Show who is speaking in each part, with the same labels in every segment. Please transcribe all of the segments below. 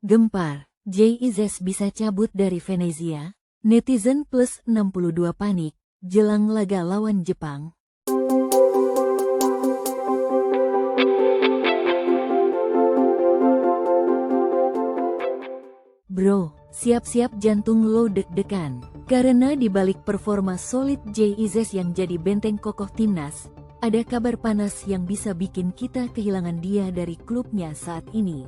Speaker 1: Gempar, Jay Izzes bisa cabut dari Venezia? Netizen plus 62 panik, jelang laga lawan Jepang. Bro, siap-siap jantung lo deg-degan. Karena di balik performa solid Jay Izzes yang jadi benteng kokoh timnas, ada kabar panas yang bisa bikin kita kehilangan dia dari klubnya saat ini.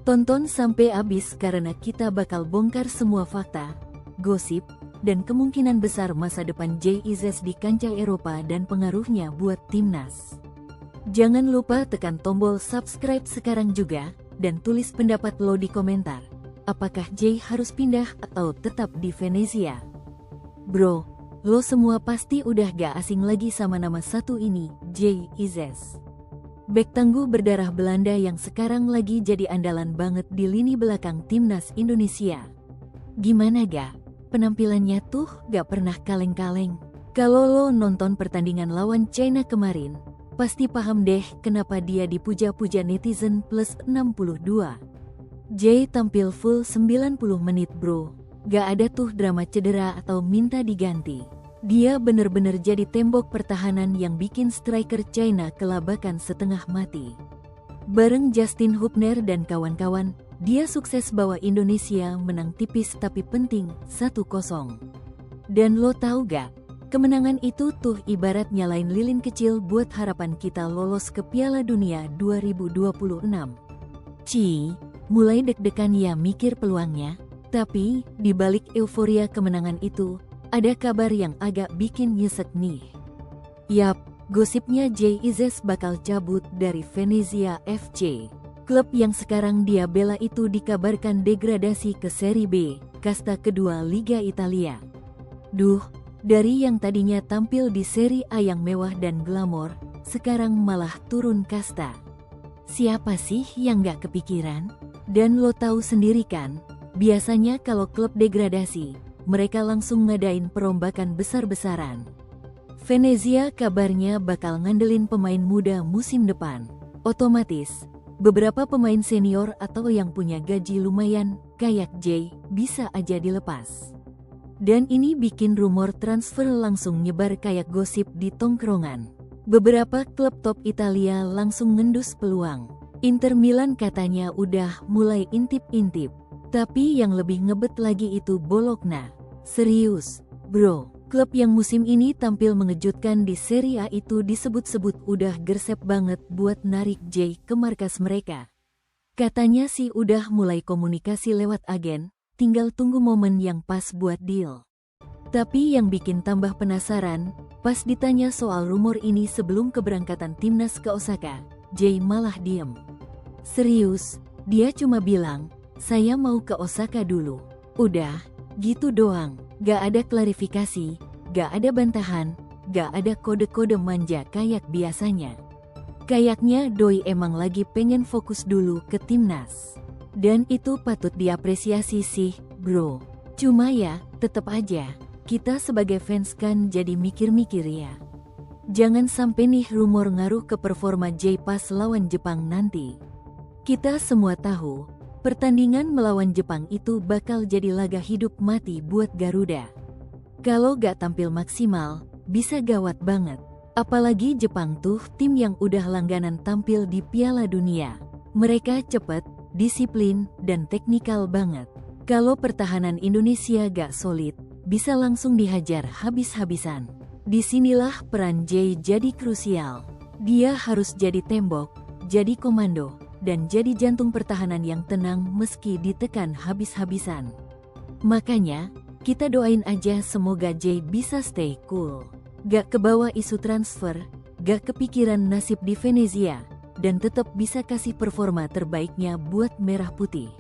Speaker 1: Tonton sampai habis karena kita bakal bongkar semua fakta, gosip, dan kemungkinan besar masa depan Jay Izzes di kancah Eropa dan pengaruhnya buat timnas. Jangan lupa tekan tombol subscribe sekarang juga, dan tulis pendapat lo di komentar. Apakah Jay harus pindah atau tetap di Venezia? Bro, lo semua pasti udah gak asing lagi sama nama satu ini, Jay Izzes. Bek tangguh berdarah Belanda yang sekarang lagi jadi andalan banget di lini belakang timnas Indonesia. Gimana gak? Penampilannya tuh gak pernah kaleng-kaleng. Kalau lo nonton pertandingan lawan China kemarin, pasti paham deh kenapa dia dipuja-puja netizen plus 62. Jay tampil full 90 menit bro. Gak ada tuh drama cedera atau minta diganti. Dia bener-bener jadi tembok pertahanan yang bikin striker China kelabakan setengah mati. Bareng Justin Hubner dan kawan-kawan, dia sukses bawa Indonesia menang tipis tapi penting 1-0. Dan lo tahu gak, kemenangan itu tuh ibarat nyalain lilin kecil buat harapan kita lolos ke Piala Dunia 2026. Mulai deg-degan ya mikir peluangnya, tapi di balik euforia kemenangan itu, ada kabar yang agak bikin nyesek nih. Yap, gosipnya Jay Izzes bakal cabut dari Venezia FC. Klub yang sekarang dia bela itu dikabarkan degradasi ke Serie B, kasta kedua Liga Italia. Duh, dari yang tadinya tampil di Serie A yang mewah dan glamor, sekarang malah turun kasta. Siapa sih yang gak kepikiran? Dan lo tahu sendiri kan, biasanya kalau klub degradasi, mereka langsung ngadain perombakan besar-besaran. Venezia kabarnya bakal ngandelin pemain muda musim depan. Otomatis, beberapa pemain senior atau yang punya gaji lumayan, kayak Jay, bisa aja dilepas. Dan ini bikin rumor transfer langsung nyebar kayak gosip di tongkrongan. Beberapa klub top Italia langsung ngendus peluang. Inter Milan katanya udah mulai intip-intip. Tapi yang lebih ngebet lagi itu Bologna. Serius, bro, klub yang musim ini tampil mengejutkan di Serie A itu disebut-sebut udah gersep banget buat narik Jay ke markas mereka. Katanya sih udah mulai komunikasi lewat agen, tinggal tunggu momen yang pas buat deal. Tapi yang bikin tambah penasaran, pas ditanya soal rumor ini sebelum keberangkatan timnas ke Osaka, Jay malah diem. Serius, dia cuma bilang, saya mau ke Osaka dulu. Udah, gitu doang, gak ada klarifikasi, gak ada bantahan, gak ada kode-kode manja kayak biasanya. Kayaknya doi emang lagi pengen fokus dulu ke timnas. Dan itu patut diapresiasi sih, bro. Cuma ya, tetep aja, kita sebagai fans kan jadi mikir-mikir ya. Jangan sampai nih rumor ngaruh ke performa Jay pas lawan Jepang nanti. Kita semua tahu, pertandingan melawan Jepang itu bakal jadi laga hidup mati buat Garuda. Kalau gak tampil maksimal, bisa gawat banget. Apalagi Jepang tuh tim yang udah langganan tampil di Piala Dunia. Mereka cepet, disiplin, dan teknikal banget. Kalau pertahanan Indonesia gak solid, bisa langsung dihajar habis-habisan. Disinilah peran Jay jadi krusial. Dia harus jadi tembok, jadi komando, dan jadi jantung pertahanan yang tenang meski ditekan habis-habisan. Makanya, kita doain aja semoga Jay bisa stay cool. Gak kebawa isu transfer, gak kepikiran nasib di Venezia, dan tetap bisa kasih performa terbaiknya buat merah putih.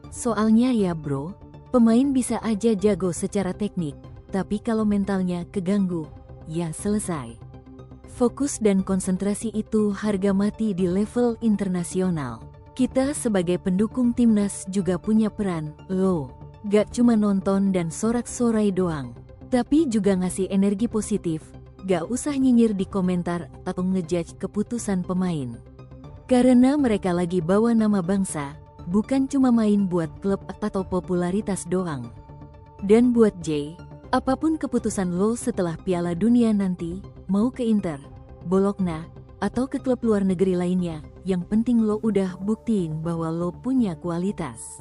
Speaker 1: Soalnya ya bro, pemain bisa aja jago secara teknik, tapi kalau mentalnya keganggu, ya selesai. Fokus dan konsentrasi itu harga mati di level internasional. Kita sebagai pendukung timnas juga punya peran, loh. Gak cuma nonton dan sorak-sorai doang, tapi juga ngasih energi positif. Gak usah nyinyir di komentar atau ngejudge keputusan pemain. Karena mereka lagi bawa nama bangsa, bukan cuma main buat klub atau popularitas doang. Dan buat Jay, apapun keputusan lo setelah Piala Dunia nanti, mau ke Inter, Bologna, atau ke klub luar negeri lainnya, yang penting lo udah buktiin bahwa lo punya kualitas.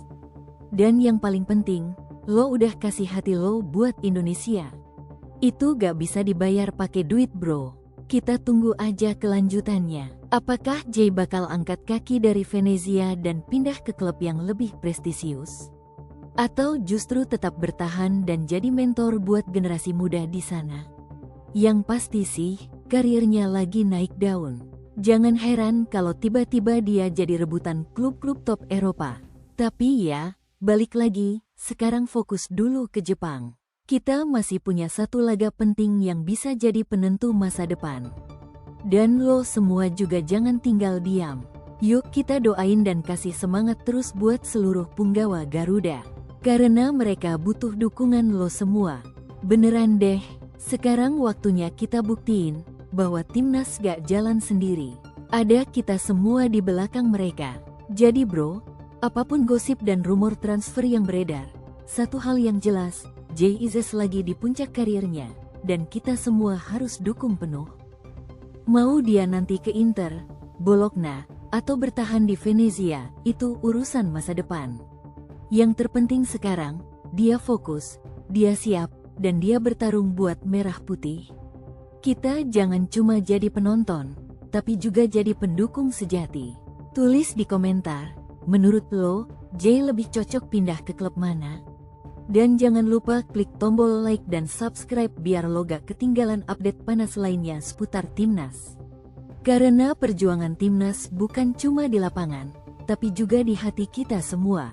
Speaker 1: Dan yang paling penting, lo udah kasih hati lo buat Indonesia. Itu gak bisa dibayar pakai duit bro. Kita tunggu aja kelanjutannya. Apakah Jay bakal angkat kaki dari Venezia dan pindah ke klub yang lebih prestisius? Atau justru tetap bertahan dan jadi mentor buat generasi muda di sana? Yang pasti sih, karirnya lagi naik daun. Jangan heran kalau tiba-tiba dia jadi rebutan klub-klub top Eropa. Tapi ya, balik lagi, sekarang fokus dulu ke Jepang. Kita masih punya satu laga penting yang bisa jadi penentu masa depan. Dan lo semua juga jangan tinggal diam. Yuk kita doain dan kasih semangat terus buat seluruh punggawa Garuda. Karena mereka butuh dukungan lo semua. Beneran deh, sekarang waktunya kita buktiin bahwa timnas gak jalan sendiri. Ada kita semua di belakang mereka. Jadi bro, apapun gosip dan rumor transfer yang beredar, satu hal yang jelas, Jay Izzes lagi di puncak karirnya, dan kita semua harus dukung penuh. Mau dia nanti ke Inter, Bologna, atau bertahan di Venezia, itu urusan masa depan. Yang terpenting sekarang, dia fokus, dia siap, dan dia bertarung buat merah putih. Kita jangan cuma jadi penonton, tapi juga jadi pendukung sejati. Tulis di komentar, menurut lo, Jay lebih cocok pindah ke klub mana? Dan jangan lupa klik tombol like dan subscribe biar lo gak ketinggalan update panas lainnya seputar timnas. Karena perjuangan timnas bukan cuma di lapangan, tapi juga di hati kita semua.